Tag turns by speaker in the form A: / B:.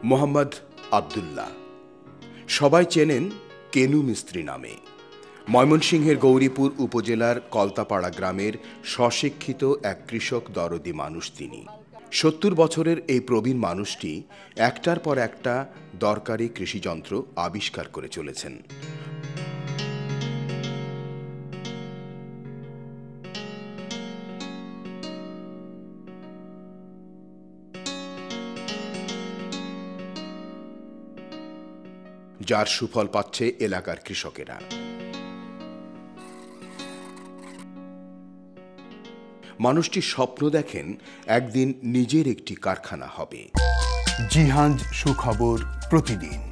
A: মোহাম্মদ আব্দুল্লাহ, সবাই চেনেন কেনু মিস্ত্রি নামে। ময়মনসিংহের গৌরীপুর উপজেলার কলতাপাড়া গ্রামের স্বশিক্ষিত এক কৃষক দরদি মানুষ তিনি। ৭০ বছরের এই প্রবীণ মানুষটি একটার পর একটা দরকারি কৃষিযন্ত্র আবিষ্কার করে চলেছেন। যার সুফল পাচ্ছে এলাকার কৃষকেরা। মানুষটি স্বপ্ন দেখেন একদিন নিজের একটি কারখানা হবে।
B: জিহাঞ্জ সুখবর প্রতিদিন।